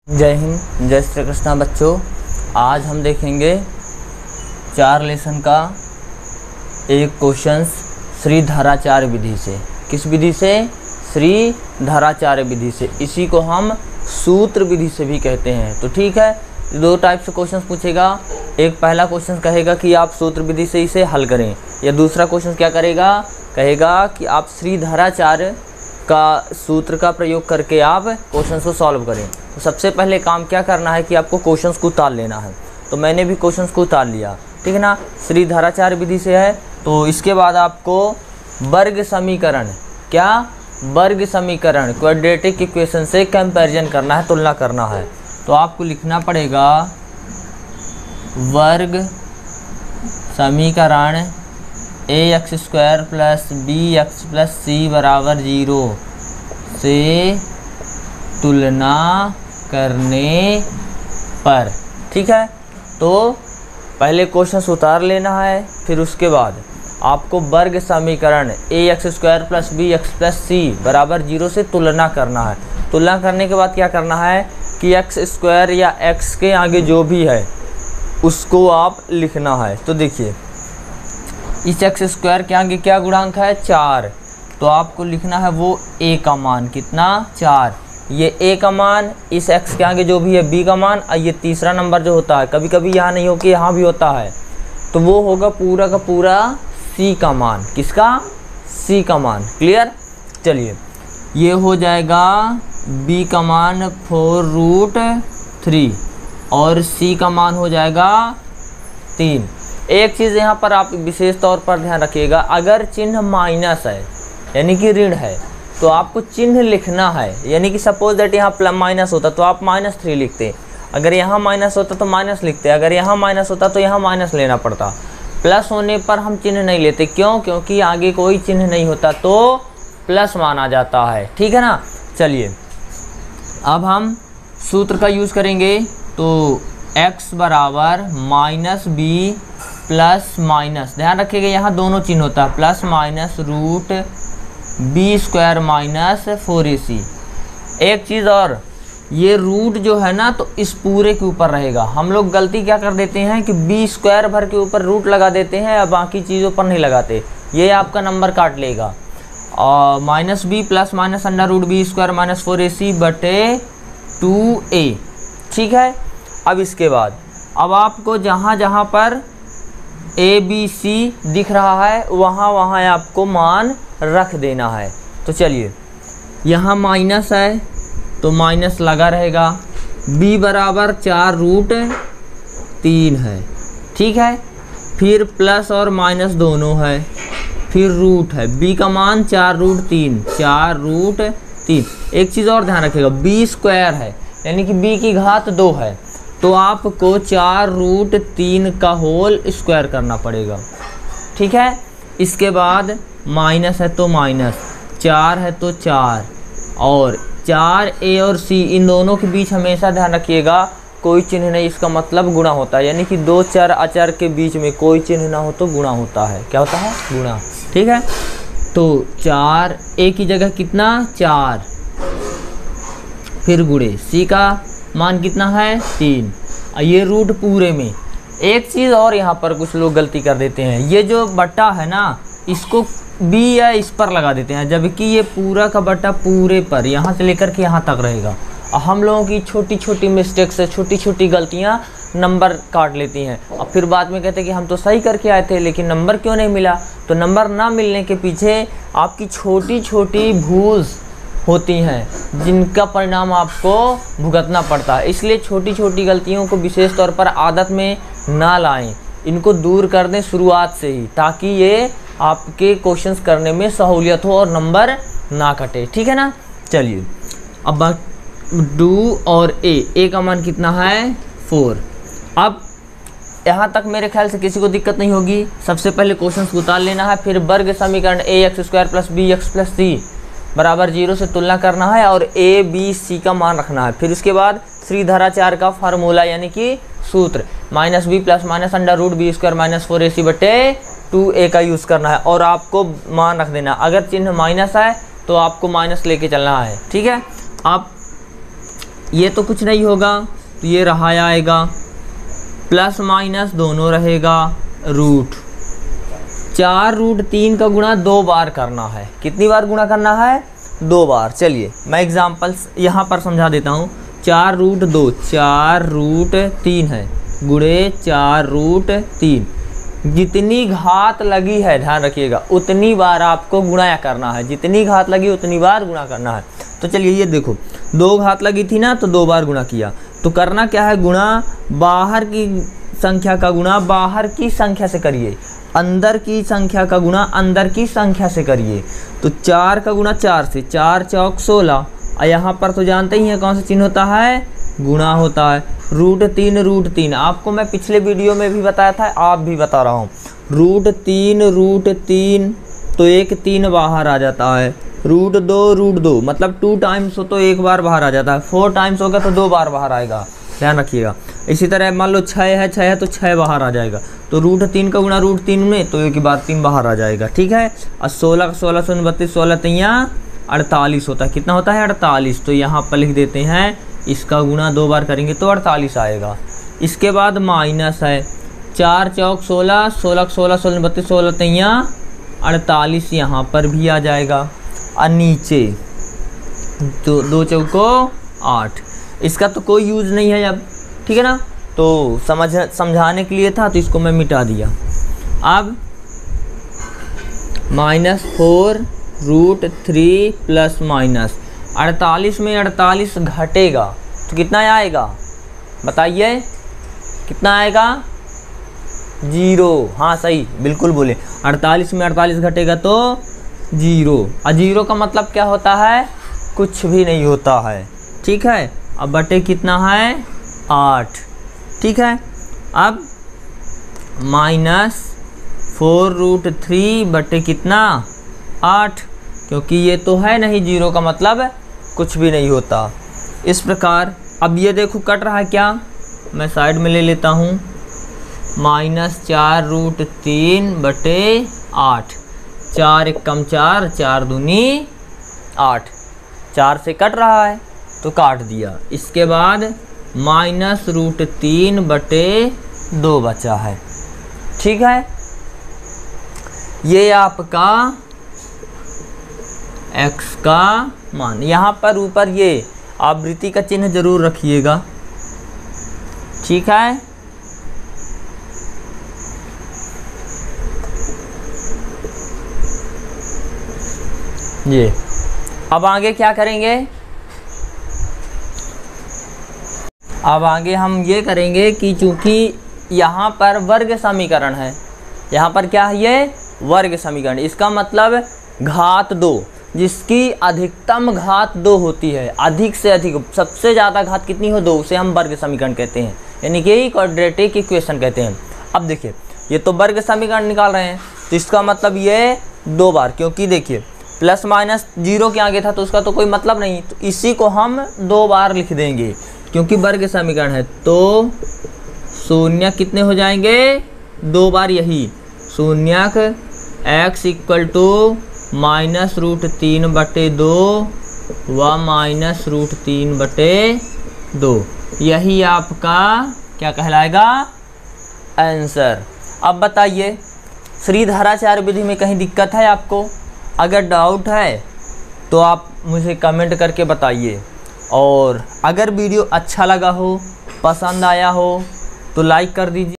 जय हिंद, जय श्री कृष्णा बच्चों। आज हम देखेंगे 4 लेसन का एक क्वेश्चन श्रीधराचार्य विधि से। किस विधि से? श्रीधराचार्य विधि से। इसी को हम सूत्र विधि से भी कहते हैं। तो ठीक है, 2 टाइप से क्वेश्चन पूछेगा। एक पहला क्वेश्चन कहेगा कि आप सूत्र विधि से इसे हल करें, या दूसरा क्वेश्चन क्या करेगा, कहेगा कि आप श्रीधराचार्य का सूत्र का प्रयोग करके आप क्वेश्चन को सॉल्व करें। तो सबसे पहले काम क्या करना है कि आपको क्वेश्चंस को उतार लेना है। तो मैंने भी क्वेश्चंस को उतार लिया, ठीक है ना। श्रीधराचार्य विधि से है। तो इसके बाद आपको वर्ग समीकरण, क्या वर्ग समीकरण, क्वाड्रेटिक इक्वेशन से कंपैरिजन करना है, तुलना करना है। तो आपको लिखना पड़ेगा वर्ग समीकरण ax² + bx + c = 0 से तुलना करने पर, ठीक है। तो पहले क्वेश्चन उतार लेना है, फिर उसके बाद आपको वर्ग समीकरण ax² + bx + c = 0 से तुलना करना है। तुलना करने के बाद क्या करना है कि x² या x के आगे जो भी है उसको आप लिखना है। तो देखिए, इस x² के आगे क्या गुणांक है? 4। तो आपको लिखना है वो a का मान कितना? 4। ये a का मान, इस x के आगे जो भी है b का मान, और ये तीसरा नंबर जो होता है, कभी कभी यहाँ नहीं हो कि यहाँ भी होता है, तो वो होगा पूरा का पूरा c का मान। किसका? c का मान। क्लियर? चलिए, ये हो जाएगा b का मान 4√3 और c का मान हो जाएगा 3। एक चीज़ यहाँ पर आप विशेष तौर पर ध्यान रखिएगा, अगर चिन्ह माइनस है यानी कि ऋण है तो आपको चिन्ह लिखना है। यानी कि सपोज दैट यहाँ माइनस होता तो आप -3 लिखते, अगर यहाँ माइनस होता तो माइनस लिखते, अगर यहाँ माइनस होता तो यहाँ माइनस लेना पड़ता। प्लस होने पर हम चिन्ह नहीं लेते, क्यों? क्योंकि आगे कोई चिन्ह नहीं होता तो प्लस माना जाता है, ठीक है ना। चलिए, अब हम सूत्र का यूज़ करेंगे। तो x = -b प्लस माइनस, ध्यान रखिएगा यहाँ दोनों चिन्ह होता है, प्लस माइनस √b² - 4ac। एक चीज़ और, ये रूट जो है ना तो इस पूरे के ऊपर रहेगा। हम लोग गलती क्या कर देते हैं कि b² भर के ऊपर रूट लगा देते हैं, या बाकी चीज़ों पर नहीं लगाते, ये आपका नंबर काट लेगा। और -b plus minus √b² - 4ac बटे 2a, ठीक है। अब इसके बाद अब आपको जहाँ जहाँ पर ABC दिख रहा है वहाँ वहाँ आपको मान रख देना है। तो चलिए, यहाँ माइनस है तो माइनस लगा रहेगा, b = 4√3 है, ठीक है। फिर प्लस और माइनस दोनों है, फिर रूट है, b का मान 4√3, 4√3। एक चीज़ और ध्यान रखिएगा, b² है यानी कि b की घात 2 है, तो आपको 4√3 का होल स्क्वायर करना पड़ेगा, ठीक है। इसके बाद माइनस है तो माइनस, 4 है तो 4, और 4a और c इन दोनों के बीच हमेशा ध्यान रखिएगा कोई चिन्ह नहीं, इसका मतलब गुणा होता है। यानी कि 2 चर अचर के बीच में कोई चिन्ह ना हो तो गुणा होता है। क्या होता है? गुणा, ठीक है। तो 4a की जगह कितना? 4, फिर गुणे c का मान कितना है? 3, और ये रूट पूरे में। एक चीज़ और यहाँ पर कुछ लोग गलती कर देते हैं, ये जो बट्टा है ना इसको b या इस पर लगा देते हैं, जबकि ये पूरा का बट्टा पूरे पर यहाँ से लेकर के यहाँ तक रहेगा। और हम लोगों की छोटी छोटी मिस्टेक से, छोटी छोटी गलतियाँ नंबर काट लेती हैं, और फिर बाद में कहते हैं कि हम तो सही करके आए थे लेकिन नंबर क्यों नहीं मिला। तो नंबर ना मिलने के पीछे आपकी छोटी छोटी भूल होती हैं जिनका परिणाम आपको भुगतना पड़ता है। इसलिए छोटी छोटी गलतियों को विशेष तौर पर आदत में ना लाएं, इनको दूर कर दें शुरुआत से ही, ताकि ये आपके क्वेश्चंस करने में सहूलियत हो और नंबर ना कटे, ठीक है ना। चलिए, अब do और a का मान कितना है? 4। अब यहाँ तक मेरे ख्याल से किसी को दिक्कत नहीं होगी। सबसे पहले क्वेश्चन को उतार लेना है, फिर वर्ग समीकरण ax² + bx + c = 0 से तुलना करना है, और a b c का मान रखना है। फिर उसके बाद श्रीधराचार्य का फार्मूला यानी कि सूत्र -b plus minus √b² - 4ac बटे 2a का यूज़ करना है, और आपको मान रख देना। अगर चिन्ह माइनस है तो आपको माइनस लेके चलना है, ठीक है। आप ये तो कुछ नहीं होगा तो ये रहा आएगा, प्लस माइनस दोनों रहेगा, रूट 4√3 का गुणा 2 बार करना है। कितनी बार गुणा करना है? 2 बार। चलिए मैं एग्जाम्पल्स यहाँ पर समझा देता हूँ। 4√2 4√3 है, गुणे 4√3। जितनी घात लगी है, ध्यान रखिएगा, उतनी बार आपको गुणा करना है। जितनी घात लगी उतनी बार गुणा करना है। तो चलिए ये देखो, 2 घात लगी थी ना, तो 2 बार गुणा किया। तो करना क्या है? गुणा बाहर की संख्या का गुणा बाहर की संख्या से करिए, अंदर की संख्या का गुणा अंदर की संख्या से करिए। तो 4 का गुणा 4 से, 4 चौक 16। और यहाँ पर तो जानते ही हैं कौन सा चिन्ह होता है? गुणा होता है। √3 आपको मैं पिछले वीडियो में भी बताया था, आप भी बता रहा हूँ। √3 तो एक 3 बाहर आ जाता है। √2 मतलब 2 टाइम्स हो तो 1 बार बाहर आ जाता है। 4 टाइम्स होगा तो 2 बार बाहर आएगा, ध्यान रखिएगा। इसी तरह मान लो 6 है तो 6 बाहर आ जाएगा। तो √3 का गुणा √3 में तो 1 बार 3 बाहर आ जाएगा, ठीक है। और 16 16 32 16 3 48 होता है। कितना होता है? 48। तो यहाँ पर लिख देते हैं, इसका गुणा 2 बार करेंगे तो 48 आएगा। इसके बाद माइनस है, 4 चौक 16 16 16 16 32 16 3 48 यहाँ पर भी आ जाएगा। और नीचे 2 चौको 8। इसका तो कोई यूज़ नहीं है अब, ठीक है ना। तो समझाने के लिए था तो इसको मैं मिटा दिया। अब -4√3 प्लस माइनस 48 में 48 घटेगा तो कितना आएगा? बताइए कितना आएगा? 0। हाँ सही, बिल्कुल बोले। 48 में 48 घटेगा तो 0। और 0 का मतलब क्या होता है? कुछ भी नहीं होता है, ठीक है। अब बटे कितना है? 8, ठीक है। अब -4√3 बटे कितना? 8, क्योंकि ये तो है नहीं, 0 का मतलब कुछ भी नहीं होता। इस प्रकार अब ये देखो कट रहा है क्या, मैं साइड में ले लेता हूँ। -4√3 बटे 8, 4 एकम 4, 4 दूनी 8, 4 से कट रहा है तो काट दिया। इसके बाद -√3 बटे 2 बचा है, ठीक है। ये आपका x का मान। यहाँ पर ऊपर ये आवृत्ति का चिन्ह जरूर रखिएगा, ठीक है। ये अब आगे क्या करेंगे? अब आगे हम ये करेंगे कि चूंकि यहाँ पर वर्ग समीकरण है, यहाँ पर क्या है? ये वर्ग समीकरण। इसका मतलब घात 2, जिसकी अधिकतम घात 2 होती है, अधिक से अधिक, सबसे ज़्यादा घात कितनी हो? 2, उसे हम वर्ग समीकरण कहते हैं, यानी कि क्वाड्रेटिक इक्वेशन कहते हैं। अब देखिए ये तो वर्ग समीकरण निकाल रहे हैं, तो इसका मतलब ये 2 बार, क्योंकि देखिए प्लस माइनस 0 के आगे था तो उसका तो कोई मतलब नहीं, तो इसी को हम 2 बार लिख देंगे क्योंकि वर्ग समीकरण है। तो शून्य कितने हो जाएंगे? 2 बार यही शून्यक x = -√3 बटे 2 व -√3 बटे 2। यही आपका क्या कहलाएगा? आंसर। अब बताइए श्रीधराचार्य विधि में कहीं दिक्कत है आपको? अगर डाउट है तो आप मुझे कमेंट करके बताइए, और अगर वीडियो अच्छा लगा हो, पसंद आया हो तो लाइक कर दीजिए।